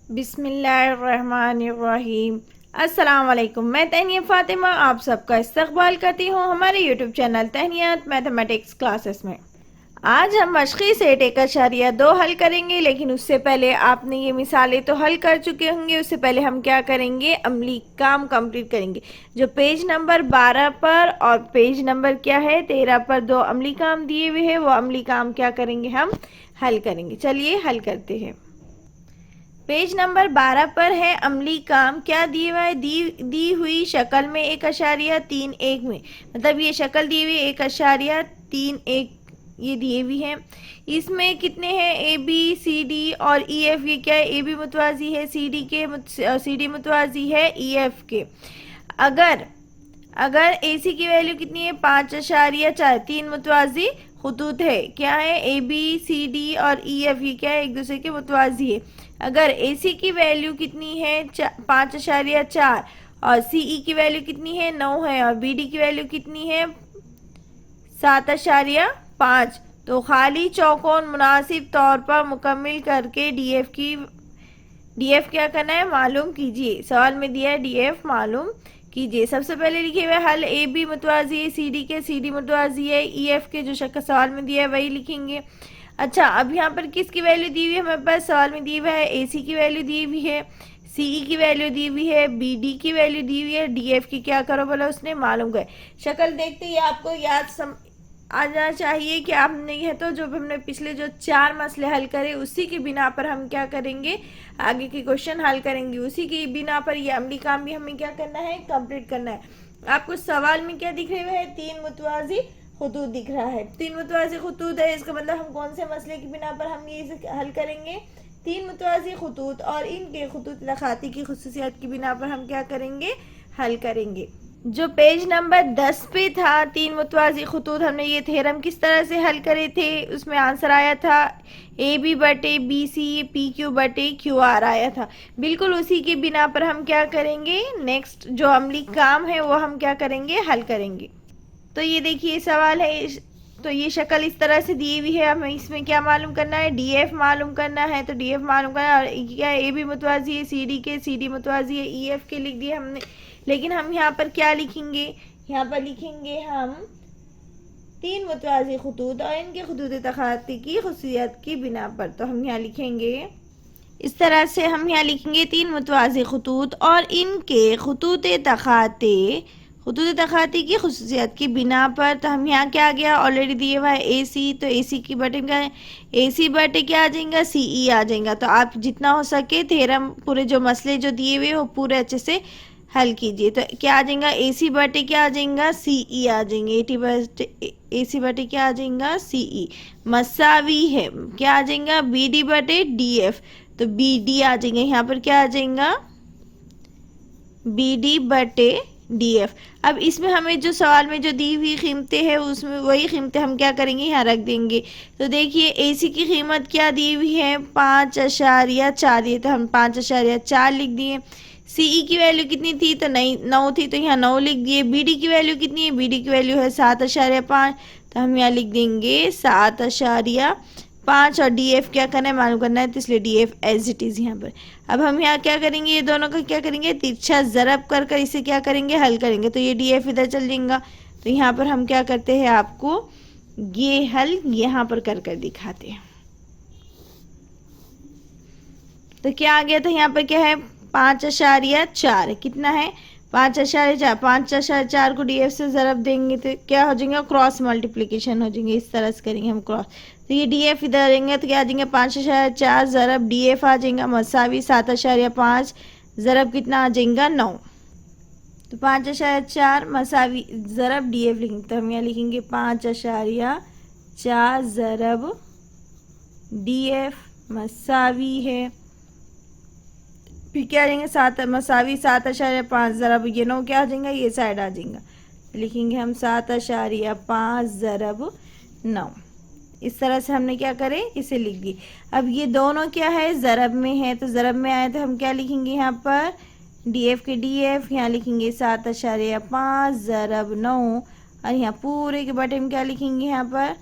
बिस्मिल्लाहिर्रहमानिर्रहीम। अस्सलाम वालेकुम। मैं तहनिया फ़ातिमा आप सबका इस्तकबाल करती हूँ हमारे यूट्यूब चैनल तहनियात मैथमेटिक्स क्लासेस में। आज हम मशक़ी सेट 1.2 हल करेंगे, लेकिन उससे पहले आपने ये मिसालें तो हल कर चुके होंगे। उससे पहले हम क्या करेंगे, अमली काम कंप्लीट करेंगे। जो पेज नंबर 12 पर और पेज नंबर क्या है 13 पर दो अमली काम दिए हुए हैं, वो अमली काम क्या करेंगे, हम हल करेंगे। चलिए हल करते हैं। पेज नंबर 12 पर है अमली काम। क्या दिए हुआ है, दी हुई शक्ल में 1.31 में, मतलब ये शक्ल दी हुई 1.31 ये दिए हुई है। इसमें कितने हैं, ए बी सी डी और ई एफ। ये क्या है, ए बी मुतवाजी है सी डी मुतवाजी है ई एफ के। अगर अगर ए सी की वैल्यू कितनी है 5.4, 3 मुतवाजी खतूत है। क्या है, ए बी सी डी और ई एफ ये क्या है, एक दूसरे के मुतवाजी है। अगर ए सी की वैल्यू कितनी है 5.4 और सी ई की वैल्यू कितनी है 9 है और बी डी की वैल्यू कितनी है 7.5, तो खाली चौकोन मुनासिब तौर पर मुकम्मिल करके डी एफ क्या करना है, मालूम कीजिए। सवाल में दिया है डी एफ मालूम कीजिए। सबसे पहले लिखे हुए हल, ए बी मुतवाजी है सी डी के, सी डी मुतवाजी है ई एफ के, जो शक्ल सवाल में दिया है वही लिखेंगे। अच्छा, अब यहाँ पर किसकी वैल्यू दी हुई है, हमारे पास सवाल में दी हुई है ए सी की वैल्यू दी हुई है, सी ई की वैल्यू दी हुई है, बी डी की वैल्यू दी हुई है, डी एफ की क्या करो बोला उसने, मालूम गए। शक्ल देखते ही आपको आ जाना चाहिए कि आपने यह तो जो हमने पिछले जो 4 मसले हल करे उसी की बिना पर हम क्या करेंगे, आगे के क्वेश्चन हल करेंगे। उसी की बिना पर ये अमली काम भी हमें क्या करना है, कंप्लीट करना है। आपको सवाल में क्या दिख रहे हैं, 3 मुतवाजी खतूत दिख रहा है। 3 मुतवाजी खतूत है, इसका मतलब हम कौन से मसले की बिना पर हम ये हल करेंगे, 3 मुतवाजी खतूत और इनके खतूत लखाती की खुसूसियात की बिना पर हम क्या करेंगे, हल करेंगे। जो पेज नंबर 10 पे था 3 मुतवाजी खतूत, हमने ये थ्योरम किस तरह से हल करे थे, उसमें आंसर आया था ए बी बटे बी सी पी क्यू बटे क्यू आर आया था। बिल्कुल उसी के बिना पर हम क्या करेंगे, नेक्स्ट जो अमली काम है वो हम क्या करेंगे, हल करेंगे। तो ये देखिए सवाल है, तो ये शक्ल इस तरह से दी हुई है। हमें इसमें क्या मालूम करना है, डी एफ मालूम करना है। तो डी एफ मालूम करना है, और क्या ए बी मुतवाजी है सी डी के, सी डी मुतवाजी है ई एफ के लिख दिए हमने। लेकिन हम यहाँ पर क्या लिखेंगे, यहाँ पर लिखेंगे हम 3 मुतवाजी खतूत और इनके खतूत तखाती की खुसूसियत की बिना पर। तो हम यहाँ लिखेंगे इस तरह से, हम यहाँ लिखेंगे 3 मुतवाजी खतूत और इनके खतूत तखाती की खुसूसियत की बिना पर। तो हम यहाँ क्या आ गया, ऑलरेडी दिए हुआ है ए सी, तो ए सी की बटे क्या है, ए सी बटे क्या आ जाएगा, सी ई आ जाएगा। तो आप जितना हो सके थ्योरम पूरे जो मसले जो दिए हुए वो पूरे अच्छे से हल कीजिए। तो क्या आ जाएगा, ए सी बटे क्या आ जाएगा, सी ई आ जाएंगे। ए सी बटे क्या आ जाएगा, सी ई मसावी है क्या आ जाएगा, बी डी बटे डी एफ, तो बी डी आ जाएंगे। यहाँ पर क्या आ जाएगा, बी डी बटे डी एफ। अब इसमें हमें जो सवाल में जो दी हुई कीमतें हैं उसमें वही कीमतें हम क्या करेंगे, यहाँ रख देंगे। तो देखिए ए सी की कीमत क्या दी हुई है 5.4 ये, तो हम 5.4 लिख दिए। सी ई की वैल्यू कितनी थी, तो नहीं 9 थी, तो यहाँ 9 लिख दिए। बी डी की वैल्यू कितनी है, बी डी की वैल्यू है 7.5, तो हम यहाँ लिख देंगे 7.5। और डी एफ क्या करना है, मालूम करना है, तो इसलिए D F as it is यहाँ पर। अब हम यहाँ क्या करेंगे, ये दोनों का क्या करेंगे, तिरछा ज़रब कर कर इसे क्या करेंगे, हल करेंगे। तो ये डी एफ इधर चल जाएगा। तो यहाँ पर हम क्या करते हैं, आपको ये हल यहाँ पर कर कर दिखाते हैं। तो क्या आ गया था, यहाँ पर क्या है 5.4 कितना है 5.4, 5.4 को डी एफ से ज़रब देंगे तो क्या हो जाएगा, क्रॉस मल्टीप्लिकेशन हो जाएंगे। इस तरह से करेंगे हम क्रॉस, तो ये डी एफ इधर आएंगे तो क्या आ जाएंगे 5.4 ज़रब डी एफ आ जाएगा मसावी 7.5 ज़रब कितना आ जाएगा 9। तो 5.4 मसावी ज़रब डी एफ लिखेंगे, तो हम यहाँ लिखेंगे 5.4 ज़रब डी एफ मसावी है, फिर क्या आ जाएंगे 7 मसावी 7.5 ज़रब ये 9 क्या आ जाएगा, ये साइड आ जाएगा। लिखेंगे हम 7.5 ज़रब 9। इस तरह से हमने क्या करे, इसे लिख दी। अब ये दोनों क्या है, ज़रब में है, तो ज़रब में आए तो हम क्या लिखेंगे यहाँ पर, डी एफ के डी एफ यहाँ लिखेंगे 7.5 ज़रब 9, और यहाँ पूरे के बटे में क्या लिखेंगे, यहाँ पर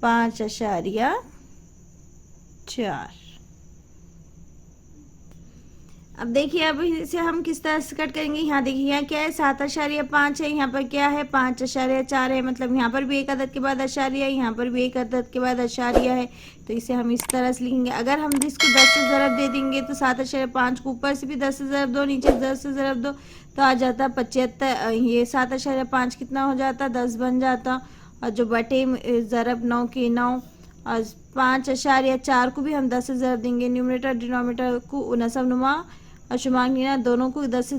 5.4। अब देखिए अब इसे हम किस तरह से कट करेंगे। यहाँ देखिए यहाँ क्या है 7.5 है, यहाँ पर क्या है 5.4 है, मतलब यहाँ पर भी एक अदद के बाद अशारिया है, यहाँ पर भी एक अदद के बाद अशारिया है। तो इसे हम इस तरह से लिखेंगे। अगर हम इसको 10 से ज़रब दे देंगे तो 7.5 को ऊपर से भी 10 से ज़रब दो, नीचे 10 से ज़रब दो तो आ जाता 75। ये 7.5 कितना हो जाता 10 बन जाता। और जो बटे ज़रब 9 के 9 और 5.4 को भी हम 10 से ज़रब देंगे। न्यूमरेटर डिनोमिनेटर को नसब नुमा और शुमांगिना दोनों को 10 से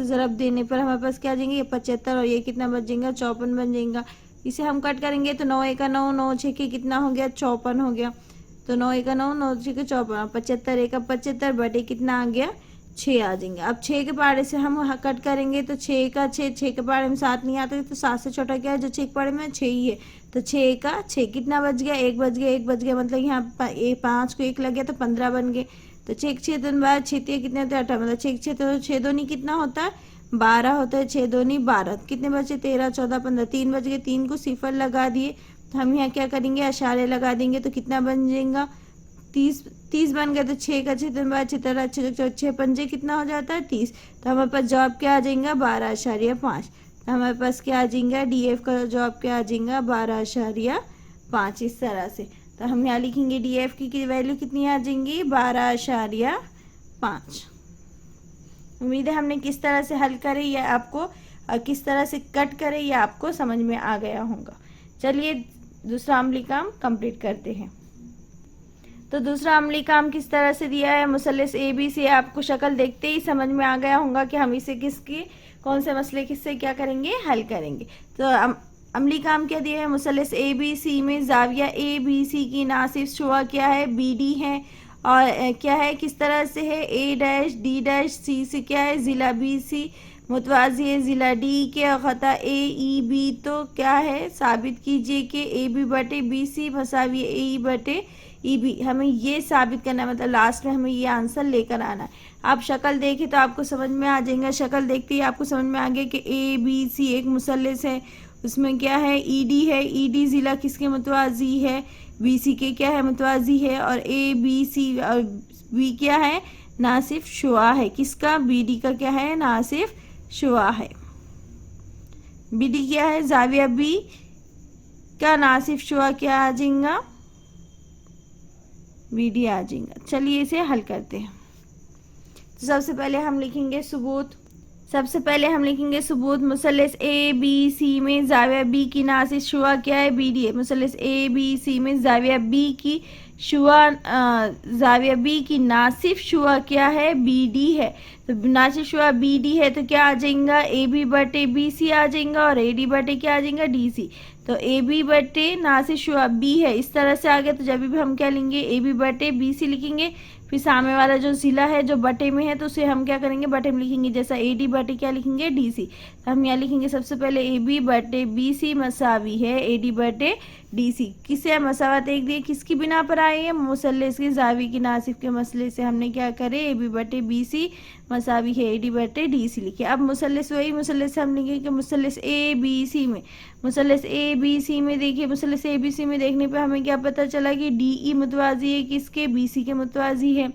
ज़रब देने पर हमारे पास क्या आ जाएंगे ये 75 और ये कितना बच जाएगा 54 बन जाएगा। इसे हम कट करेंगे तो 9 1 9 9 6 के कितना हो गया 54 हो गया। तो 9 1 9 9 6 के 54 75 1 75 बटे कितना आ गया 6 आ जाएंगे। अब 6 के पहाड़े से हम कट करेंगे तो 6 का 6 6 के पहाड़े में 7 नहीं आते तो 7 से छोटा क्या है जो 6 के पहाड़े में 6 ही है। तो 6 का 6 कितना बच गया 1 बच गया 1 बच गया, मतलब यहाँ 5 को 1 लग गया तो 15 बन गए। तो 6 6 2 12 6 कितने होते हैं 18, मतलब 6 6 तो 6 2 कितना होता है 12 होता है। 6 2 12 कितने बचे 13 14 15 3 बच गए। 3 को सिफर लगा दिए तो हम यहाँ क्या करेंगे अशारे लगा देंगे तो कितना बन जाएगा 30 बन गए। तो 6 का 6 2 12 6 पंजे कितना हो जाता है 30। तो हमारे पास जवाब क्या आ जाएगा 12.5। तो हमारे पास क्या आ जाएगा DF का जवाब क्या आ जाएगा 12.5 इस तरह से। तो हम यहाँ लिखेंगे DF की वैल्यू कितनी आ जाएंगी 12.5। उम्मीद है हमने किस तरह से हल करे या आपको किस तरह से कट करे या आपको समझ में आ गया होगा। चलिए दूसरा अमली काम कंप्लीट करते हैं। तो दूसरा अमली काम किस तरह से दिया है मुसल्लस ABC, आपको शक्ल देखते ही समझ में आ गया होगा कि हम इसे किसके कौन से मसले किससे क्या करेंगे हल करेंगे। तो अमली काम क्या दिया है मुसल्लस ABC में जाविया ABC की नासिफ शुआ क्या है BD है और क्या है किस तरह से है A', D', C से क्या है ज़िला BC मुतवाज़ी है ज़िला D के और ख़ता AEB। तो क्या है साबित कीजिए कि AB बटे BC मसावी AE बटे EB। हमें ये साबित करना है, मतलब लास्ट में हमें ये आंसर लेकर आना है। आप शक्ल देखें तो आपको समझ में आ जाएगा। शक्ल देखते ही आपको समझ में आ गया कि ABC एक मुसल्लस है, उसमें क्या है ED है, ED ज़िला किसके मुतवाज़ी है BC के क्या है मुतवाज़ी है और ABC और B क्या है नासिफ शुआ है किसका BD का क्या है नासिफ शुआ है। BD क्या है जाविया B का नासिफ शुआ क्या आ जाएगा BD आ जाएगा। चलिए इसे हल करते हैं। तो सबसे पहले हम लिखेंगे सबूत मुसल्लस ABC में जाविया B की नासिफ शुआ क्या है BD है। मुसल्लस ABC में जाविया B की जाविया B की नासिफ शुआ क्या है BD है। तो नासिफ शुआ BD है तो क्या आ जाएगा AB बटे BC आ जाएगा और AD बटे क्या आ जाएगा DC। तो AB बटे नासिफ शुआ B है इस तरह से आ गया। तो जब भी हम क्या लेंगे AB बटे BC लिखेंगे, फिर सामने वाला जो ज़िला है जो बटे में है तो उसे हम क्या करेंगे बटे में लिखेंगे, जैसा AD बटे क्या लिखेंगे DC। तो हम यहाँ लिखेंगे सबसे पहले AB बटे BC मसावी है AD बटे DC। किससे मसावत एक दिए किसकी बिना पर आए हैं मुसल्लस के जावी की नासिफ के मसले से हमने क्या करे AB बटे BC मसावी है AD बटे DC लिखे। अब मुसल्लस वही मुसल्लस हम लिखेंगे कि मुसल्लस ABC में देखिए मुसल्लस ABC में देखने पे हमें क्या पता चला कि DE मुतवाज़ी है किसके BC के मुतवाज़ी है।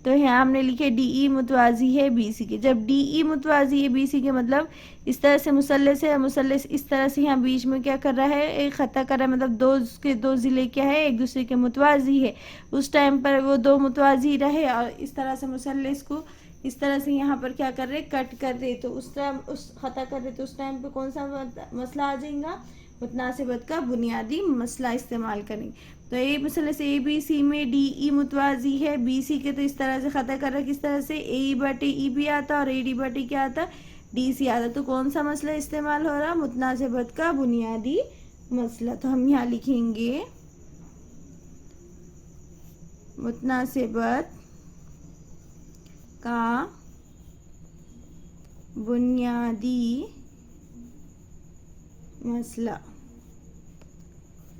तो यहाँ हमने लिखे DE मुतवाज़ी है BC के। जब DE मुतवाज़ी है BC के मतलब इस तरह से मुसल्लस है, मुसल्लस इस तरह से यहाँ बीच में क्या कर रहा है एक ख़ता कर रहा है, मतलब दो ज़िले क्या है एक दूसरे के मुतवाज़ी है। उस टाइम पर वो दो मुतवाज़ी रहे और इस तरह से मुसल्लस को इस तरह से यहाँ पर क्या कर रहे कट कर रहे। तो उस टाइम उस ख़ता कर रहे तो उस टाइम पे कौन सा मसला आ जाएगा मुतनासिबत का बुनियादी मसला इस्तेमाल करेंगे। तो ये मुसल्लस ABC में DE मुतवाज़ी है BC के, तो इस तरह से ख़ता कर रहा है किस तरह से AE बटे EB आता और AD बटे क्या आता DC आता। तो कौन सा मसला इस्तेमाल हो रहा मुतनासिबत का बुनियादी मसला। तो हम यहाँ लिखेंगे मुतनासिबत का बुनियादी मसला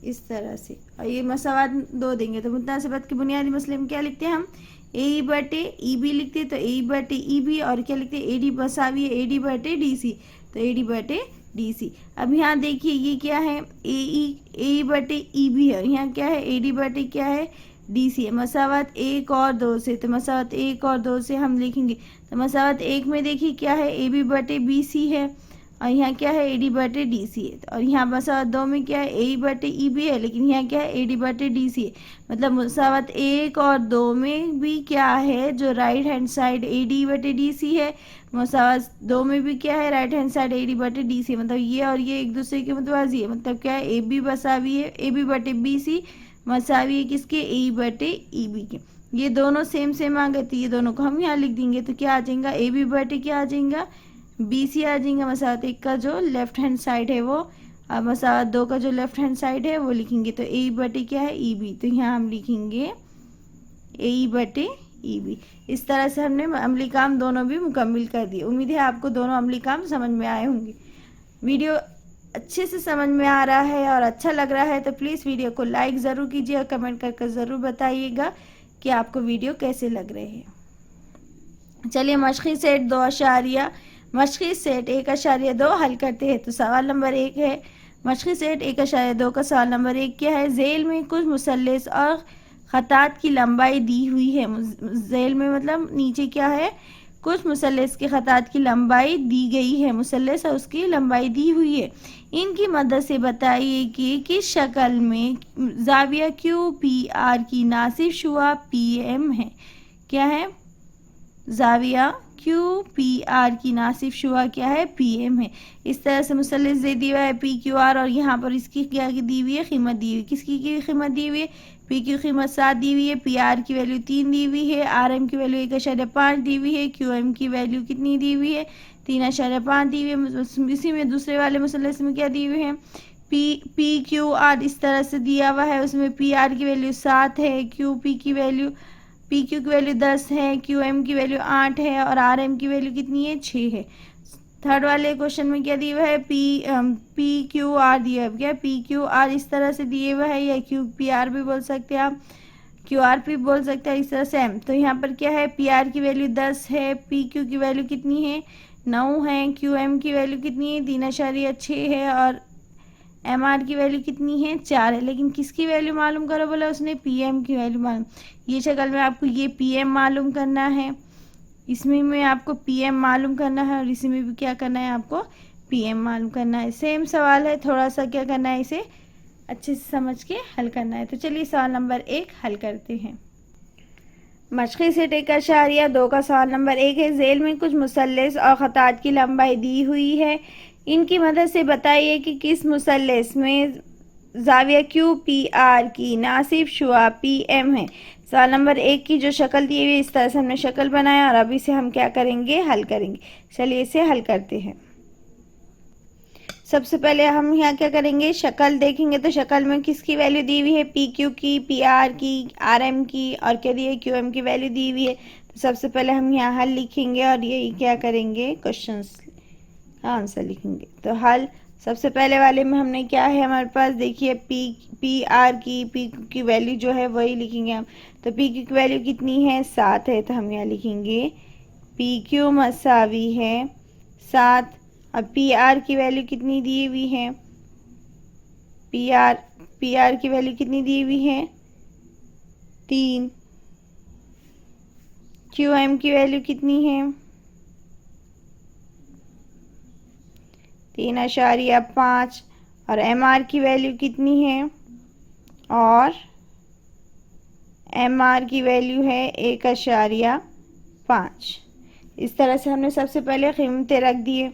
इस तरह से। और ये मसावात दो देंगे तो मुतनासिबत के बुनियादी मसले में क्या लिखते हैं हम AE बटे EB लिखते हैं। तो AE बटे EB और क्या लिखते हैं AD मसावी है AD बटे DC। तो AD बटे DC। अब यहाँ देखिए ये क्या है AE बटे EB है, यहाँ क्या है AD बटे क्या है डी सी है। मसावत 1 और 2 से, तो मसावत 1 और 2 से हम लिखेंगे। तो मसावत 1 में देखिए क्या है, ए बी बटे बी सी है, और यहाँ क्या है, ए डी बटे डी सी है। और यहाँ मसावत 2 में क्या है, ए बटे ई बी है, लेकिन यहाँ क्या है, ए डी बटे डी सी है। मतलब मसावत 1 और 2 में भी क्या है, जो right hand side A D बटे डी सी है, मसावत 2 में भी क्या है, right hand side A D बटे डी सी। मतलब ये और ये एक दूसरे के मुतवाजी है। मतलब क्या है, ए बी मसावी है, ए बी बटे बी सी मसावी है किसके, ए बटे ई बी के। ये दोनों सेम आ गए, तो ये दोनों को हम यहाँ लिख देंगे। तो क्या आ जाएगा, ए बी बटे क्या आ जाएगा, बी सी आ जाएगा। मसावत 1 का जो लेफ्ट हैंड साइड है वो, और मसावत 2 का जो लेफ्ट हैंड साइड है वो लिखेंगे। तो ए बटे क्या है, ई बी, तो यहाँ हम लिखेंगे ए बटे ई बी। इस तरह से हमने अमली काम दोनों भी मुकम्मल कर दिए। उम्मीद है आपको दोनों अमली काम समझ में आए होंगे। वीडियो अच्छे से समझ में आ रहा है और अच्छा लग रहा है तो प्लीज़ वीडियो को लाइक ज़रूर कीजिए और कमेंट कर ज़रूर बताइएगा कि आपको वीडियो कैसे लग रहे हैं। चलिए मशक़ी सेट 2 मशक़ी सेट 1.2 हल करते हैं। तो सवाल नंबर 1 है, मशक़ी सेट 1.2 का सवाल नंबर 1 क्या है, झेल में कुछ मुसल्लस और ख़तात की लंबाई दी हुई है। झेल में मतलब नीचे क्या है, कुछ मुसल्लस के ख़तात की लंबाई दी गई है, मुसल्लस और उसकी लंबाई दी हुई है। इनकी मदद से बताइए कि किस शक्ल में ज़ाविया क्यू पी आर की नासिब शुआ पी एम है। क्या है, ज़ाविया क्यू पी आर की नासिब शुआ क्या है, पी एम है। इस तरह से मुसल्लस दे दिया है पी क्यू आर, और यहाँ पर इसकी क्या दी हुई है, कीमत दी हुई है। किसकी की कीमत दी हुई है, पी की कीमत 7 दी हुई है, पी आर की वैल्यू 3 दी हुई है, आर एम की वैल्यू 1.5 दी हुई है, क्यू एम की वैल्यू कितनी दी हुई है, 3.5 दी हुई है। इसी में दूसरे वाले मुसल्लस में क्या दी हुई है, पी क्यू आर इस तरह से दिया हुआ है, उसमें पी आर की वैल्यू 7 है, क्यू पी की वैल्यू 10 है, क्यू एम की वैल्यू 8 है, और आर एम की वैल्यू कितनी है, 6 है। थर्ड वाले क्वेश्चन में क्या दिया हुआ है, पी क्यू आर दिया है। क्या पी क्यू आर इस तरह से दिए हुआ है, या क्यू पी आर भी बोल सकते हैं आप, क्यू आर भी बोल सकते हैं, इस तरह से। तो यहाँ पर क्या है, पी आर की वैल्यू 10 है, पी क्यू की वैल्यू कितनी है, 9 है, क्यू एम की वैल्यू कितनी है, 3.6 है, और एम आर की वैल्यू कितनी है, 4 है। लेकिन किसकी वैल्यू मालूम करो बोला उसने, पी एम की वैल्यू मालूम। ये शक्ल में आपको ये पी एम मालूम करना है, इसमें में आपको पी एम मालूम करना है, और इसी में भी क्या करना है, आपको पी एम मालूम करना है। सेम सवाल है, थोड़ा सा क्या करना है, इसे अच्छे से समझ के हल करना है। तो चलिए सवाल नंबर 1 हल करते हैं। मशक़ी सेट 1.2 का सवाल नंबर 1 है, झेल में कुछ मुसल्लस और ख़तात की लंबाई दी हुई है। इनकी मदद से बताइए कि किस मुसल्लस में ज़ाविया क्यू पी आर की नासिब शुआ पी एम है। सवाल नंबर 1 की जो शक्ल दी हुई है, इस तरह से हमने शक्ल बनाया, और अब इसे हम क्या करेंगे, हल करेंगे। चलिए इसे हल करते हैं। सबसे पहले हम यहाँ क्या करेंगे, शक्ल देखेंगे। तो शक्ल में किसकी वैल्यू दी हुई है, पी क्यू की, पी आर की, आर एम की, और क्या दी है, क्यू एम की वैल्यू दी हुई है। तो सबसे पहले हम यहाँ हल लिखेंगे, और यही क्या करेंगे, क्वेश्चन का आंसर लिखेंगे। तो हल सबसे पहले वाले में हमने क्या है, हमारे पास देखिए पी आर की, पी की वैल्यू जो है वही लिखेंगे हम। तो पी क्यू की वैल्यू कितनी है, 7 है, तो हम यहाँ लिखेंगे पी क्यू मसावी है 7। अब पी आर की वैल्यू कितनी दी हुई है, पी आर की वैल्यू कितनी दी हुई है, 3। क्यू एम की वैल्यू कितनी है, 3.5, और एम आर की वैल्यू कितनी है, और एम आर की वैल्यू है 1.5। इस तरह से हमने सबसे पहले कीमतें रख दिए।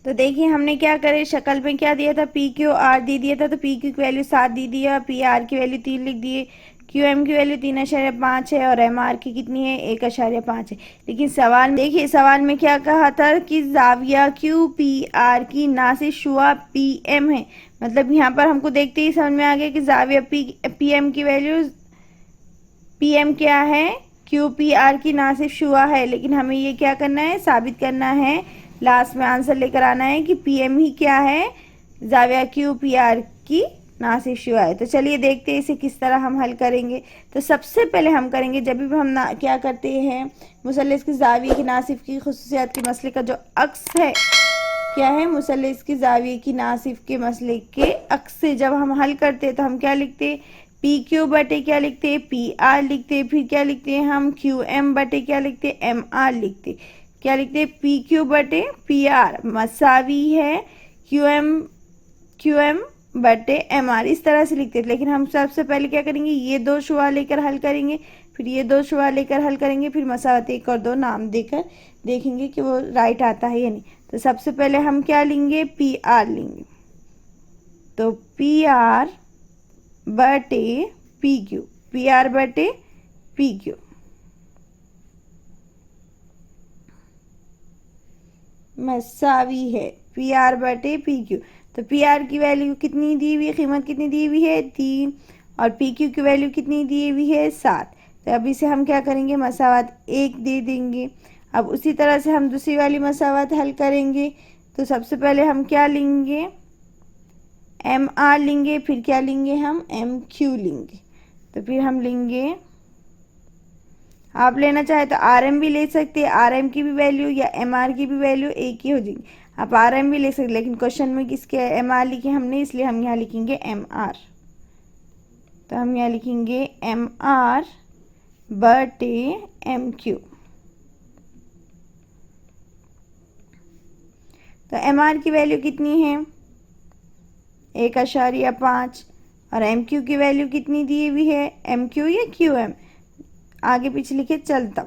तो देखिए हमने क्या करे, शक्ल में क्या दिया था, पी क्यू आर दे दिया था, तो पी क्यू की वैल्यू 7 दी दी है, पी आर की वैल्यू 3 लिख दिए, क्यू एम की वैल्यू 3.5 है, और एम आर की कितनी है, 1.5 है। लेकिन सवाल देखिए, सवाल में क्या कहा था कि ज़ाविया क्यू पी आर की नासिब शुआ पी एम है। मतलब यहाँ पर हमको देखते ही समझ में आ गया कि ज़ाविया पी एम की वैल्यू, पी एम क्या है, क्यू पी आर की नासिब शुआ है। लेकिन हमें ये क्या करना है, साबित करना है, लास्ट में आंसर लेकर आना है कि पी एम ही क्या है, ज़ाविया क्यू पी आर की नासिब शुआ है। तो चलिए देखते हैं इसे किस तरह हम हल करेंगे। तो सबसे पहले हम करेंगे, जब भी हम क्या करते हैं, मुसल्लस की ज़ाविया की नासिब की खुसूसियात के मसले का जो अक्स है, क्या है, मुसल्लस की ज़ाविया की नासिब के मसले के अक्स से जब हम हल करते हैं तो हम क्या लिखते हैं, पी क्यू बटे क्या लिखते हैं, पी आर लिखते हैं। फिर क्या लिखते हैं हम, क्यू एम बटे क्या लिखते हैं, एम आर लिखते हैं। क्या लिखते हैं, पी क्यू बटे पी आर मसावी है क्यू एम बटे एम आर, इस तरह से लिखते हैं। लेकिन हम सबसे पहले क्या करेंगे, ये दो शुआ लेकर हल करेंगे, फिर ये दो शुआ लेकर हल करेंगे, फिर मसावत 1 और 2 नाम देकर देखेंगे कि वो राइट आता है या नहीं। तो सबसे पहले हम क्या लेंगे, पी आर लेंगे। तो पी आर बटे पी क्यू, पी आर बटे पी क्यू, मसावी है पी आर बटे पी क्यू। तो पी आर की वैल्यू कितनी दी हुई है, कीमत कितनी दी हुई है 3, और पी क्यू की वैल्यू कितनी दी हुई है 7। तो अब इसे हम क्या करेंगे, मसावत 1 दे देंगे। अब उसी तरह से हम दूसरी वाली मसावत हल करेंगे। तो सबसे पहले हम क्या लेंगे, एम आर लेंगे, फिर क्या लेंगे हम, एम क्यू लेंगे। तो फिर हम लेंगे, आप लेना चाहे तो आर एम भी ले सकते हैं, आर एम की भी वैल्यू या एम आर की भी वैल्यू एक ही हो जाएगी। आप आर एम भी ले सकते, लेकिन क्वेश्चन में किसके एम आर लिखे हमने, इसलिए हम यहाँ लिखेंगे एम आर। तो हम यहाँ लिखेंगे एम आर बटे एम क्यू। तो एम आर की वैल्यू कितनी है, 1.5, और एम क्यू की वैल्यू कितनी दी हुई है, एम क्यू या क्यू एम, आगे पीछे लिखे चलता।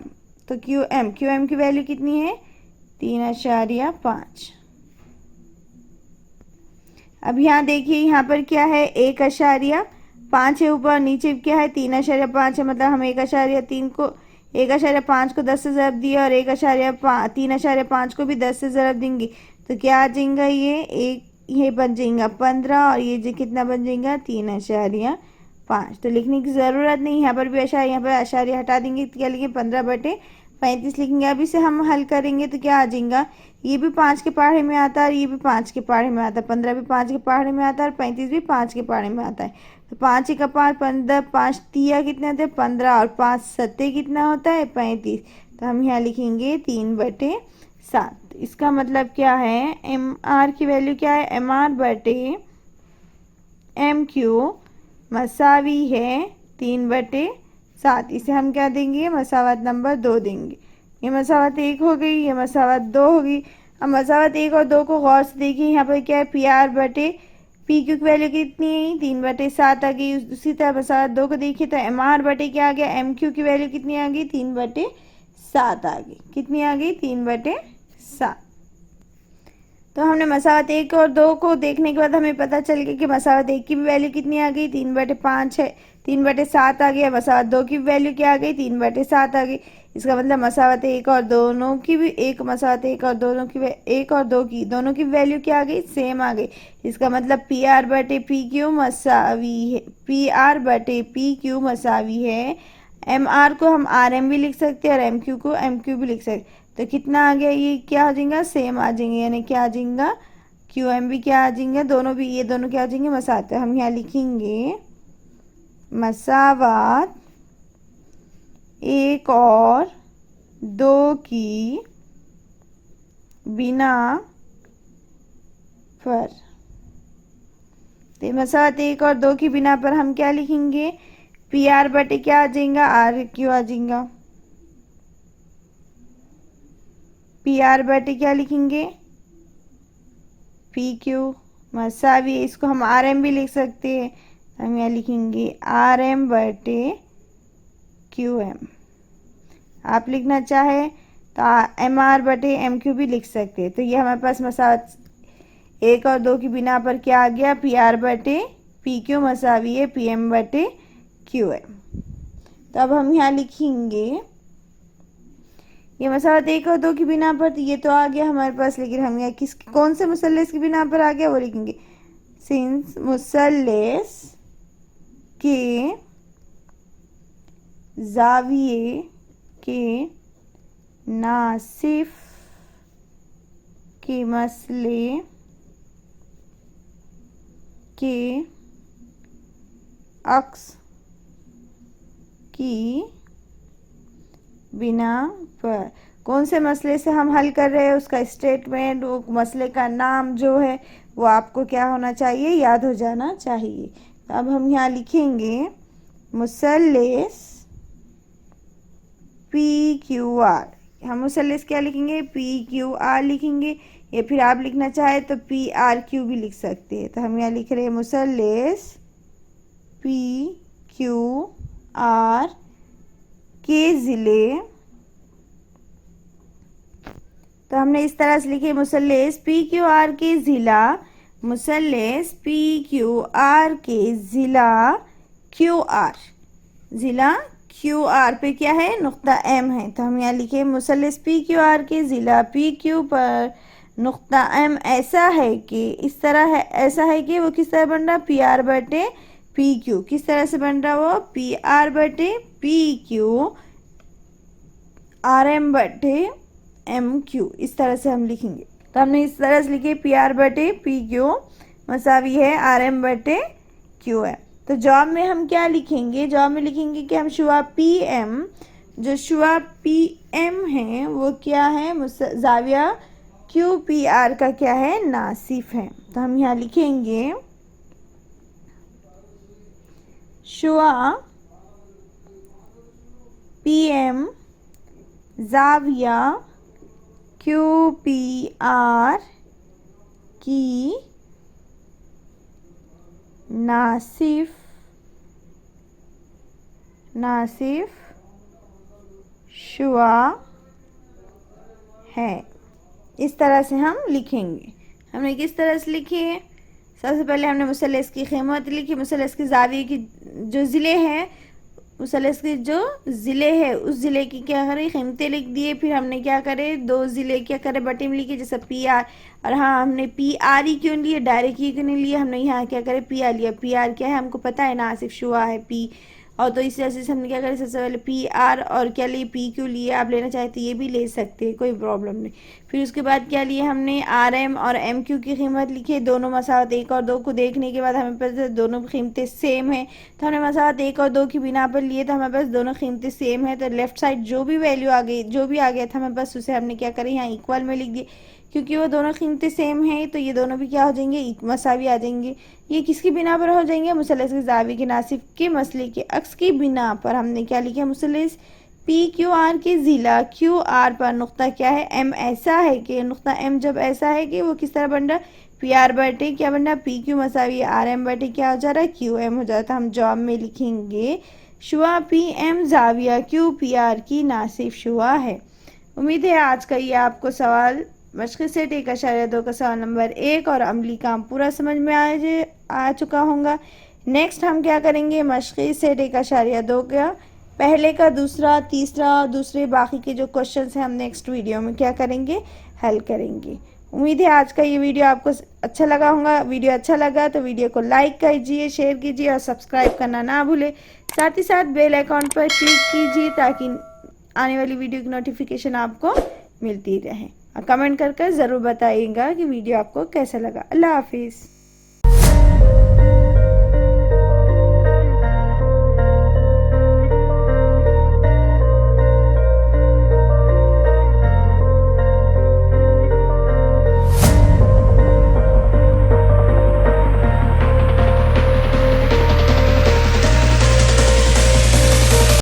तो क्यू एम की वैल्यू कितनी है, 3.5। अब यहाँ देखिए, यहाँ पर क्या है, 1.5 है ऊपर, नीचे क्या है 3.5 है। मतलब हम 1.3 को 1.5 को 10 से ज़रब दिया, और 3.5 को भी 10 से ज़रब देंगे। तो क्या आ जाएगा, ये बन जाएगा 15, और ये कितना बन जाएगा 3.5। तो लिखने की ज़रूरत नहीं, यहाँ पर भी आशार्य, यहाँ पर आशार्य हटा देंगे। तो क्या लिखेंगे, 15/35 लिखेंगे। अब इसे हम हल करेंगे तो क्या आ जाएगा, ये भी 5 के पहाड़े में आता है, और ये भी 5 के पहाड़े में आता है। 15 भी 5 के पहाड़े में आता है, और 35 भी 5 के पहाड़े में आता है। तो 5 का 5, 15, 5 तिया कितना होता है 15, और 5 सत्ते कितना होता है 35। तो हम यहाँ लिखेंगे 3/7। इसका मतलब क्या है, एम आर की वैल्यू क्या है, एम आर बटे एम क्यू मसावी है 3/7। इसे हम क्या देंगे, मसावत नंबर 2 देंगे। ये मसावत 1 हो गई, ये मसावत 2 होगी। अब मसावत 1 और 2 को गौर से देखिए, यहाँ पर क्या है, पी आर बटे पी क्यू की वैल्यू कितनी है, 3/7 आ गई। उसी तरह मसावत 2 को देखिए, तो एम आर बटे क्या आ गया, एम क्यू की वैल्यू कितनी आ गई, 3/7 आ गई। कितनी आ गई, 3/7। तो हमने मसावत 1 और 2 को देखने के बाद हमें पता चल गया कि मसावत 1 की भी वैल्यू कितनी आ गई, 3/5 है, 3/7 आ गया। मसावत 2 की वैल्यू क्या आ गई, 3/7 आ गई। इसका मतलब मसावत 1 और दोनों की भी मसावत 1 और दोनों की 1 और 2 की दोनों की वैल्यू क्या आ गई, सेम आ गई। इसका मतलब पी आर बटे पी क्यू मसावी है, पी आर बटे पी क्यू मसावी है। एम आर को हम आर एम भी लिख सकते हैं, और एम क्यू को एम क्यू भी लिख सकते हैं। तो कितना आ गया, ये क्या आ जाएगा, सेम आ जाएंगे, यानी क्या आ जाएगा, क्यू एम भी क्या आ जाएंगे, दोनों भी, ये दोनों क्या आ जाएंगे, मसावत। हम यहाँ लिखेंगे मसावत 1 और 2 की बिना पर। तो मसावत 1 और 2 की बिना पर हम क्या लिखेंगे, पी आर बटे क्या आ जाएगा, आर क्यू आ जाएगा। पी आर बटे क्या लिखेंगे, पी क्यू मसावी, इसको हम आर एम भी लिख सकते हैं। हम यहाँ लिखेंगे आर एम बटे क्यू एम। आप लिखना चाहे तो एम आर बटे एम क्यू भी लिख सकते हैं। तो ये हमारे पास मसावत 1 और 2 की बिना पर क्या आ गया, पी आर बटे पी क्यू मसावी है पी एम बटे क्यू एम। तो अब हम यहाँ लिखेंगे ये मसावत 1 और 2 की बिना पर, तो ये तो आ गया हमारे पास, लेकिन हम यहाँ कौन से मुसल्लस की बिना पर आ गया वो लिखेंगे। सिंस मुसल्लस के जाविये के नासिफ के मसले के अक्स की बिना पर, कौन से मसले से हम हल कर रहे हैं उसका स्टेटमेंट, वो मसले का नाम जो है वो आपको क्या होना चाहिए, याद हो जाना चाहिए। तो अब हम यहाँ लिखेंगे मुसल्लेस PQR। हम मुसल्लेस क्या लिखेंगे? PQR लिखेंगे, या फिर आप लिखना चाहे तो PRQ भी लिख सकते हैं। तो हम यहाँ लिख रहे हैं मुसल्लेस PQR के ज़िले। तो हमने इस तरह से लिखे मुसल्लेस PQR के ज़िला, मुसल्लेस PQR के ज़िला QR। ज़िला QR पे क्या है? नुक्ता M है। तो हम यहाँ लिखे मुसल्लेस PQR के ज़िला PQ पर नुक्ता M ऐसा है कि, इस तरह है, ऐसा है कि वो किस तरह बन रहा? PR बटे PQ। किस तरह से बन रहा वो? PR बटे PQ RM बटे MQ। इस तरह से हम लिखेंगे। तो हमने इस तरह से लिखे PR बटे PQ मसावी है RM बटे QM। तो जॉब में हम क्या लिखेंगे? जॉब में लिखेंगे कि हम शुआ PM, जो शुआ PM है वो क्या है? ज़ाविया QPR का क्या है? नासिफ है। तो हम यहाँ लिखेंगे शुआ PM ज़ाविया QPR की नासिफ शुआ है। इस तरह से हम लिखेंगे। हमने किस तरह से लिखी है? सबसे पहले हमने मुसल्लेस की कीमत लिखी, मुसल्लेस के ज़ाविये की जो ज़िले हैं, मुसल्लेस के जो ज़िले हैं उस ज़िले की क्या करें? कीमतें लिख दिए। फिर हमने क्या करे? दो ज़िले क्या करे? बटे में लिखे, जैसे PR। और हाँ, हमने PR ही क्यों लिए? डायरेक्ट ही क्यों नहीं लिए? हमने यहाँ क्या करे? PR लिया। PR क्या है? हमको पता है ना, सिर्फ शुआ है P। और तो इस वजह से हमने क्या करें? सबसे पहले PR और क्या लिए? PQ लिए। आप लेना चाहे तो ये भी ले सकते हैं, कोई प्रॉब्लम नहीं। फिर उसके बाद क्या लिए हमने? RM और MQ की कीमत लिखे। दोनों मसावत 1 और 2 को देखने के बाद हमें पता है दोनों कीमतें सेम है। तो हमने मसावत 1 और 2 की बिना पर लिए, तो हमारे पास दोनों कीमतें सेम है। तो लेफ्ट साइड जो भी वैल्यू आ गई, जो भी आ गया था हमारे पास, उसे हमने क्या करें? यहाँ इक्वल में लिख दिए। क्योंकि वो दोनों कीमतें सेम है तो ये दोनों भी क्या हो जाएंगे? मसावी आ जाएंगे। ये किसकी बिना पर हो जाएंगे? मुसल्लेस के ज़ाविये के नासिफ के मसले के अक्स की बिना पर हमने क्या लिखा? मुसल्लेस PQR के ज़िला QR पर नुक्ता क्या है? M ऐसा है कि, नुक्ता M जब ऐसा है कि वो किस तरह बन रहा? PR बटे क्या बन रहा? PQ मसावी RM बटे क्या हो जा रहा है? QM हो जाता है। हम जॉब में लिखेंगे शुआ PM ज़ाविया QPR की नासिफ शुआ है। उम्मीद है आज का ये आपको सवाल मशक़ सेट 1.2 का सवाल नंबर 1 और अमली काम पूरा समझ में आ चुका होगा। नेक्स्ट हम क्या करेंगे? मशक़ सेट 1.2 का पहले का दूसरा, तीसरा और दूसरे बाकी के जो क्वेश्चंस हैं हम नेक्स्ट वीडियो में क्या करेंगे? हल करेंगे। उम्मीद है आज का ये वीडियो आपको अच्छा लगा होगा। वीडियो अच्छा लगा तो वीडियो को लाइक कीजिए, शेयर कीजिए और सब्सक्राइब करना ना भूलें। साथ ही साथ बेल आइकॉन पर क्लिक कीजिए ताकि आने वाली वीडियो की नोटिफिकेशन आपको मिलती रहे। और कमेंट कर ज़रूर बताइएगा कि वीडियो आपको कैसा लगा। अल्लाह हाफिज़।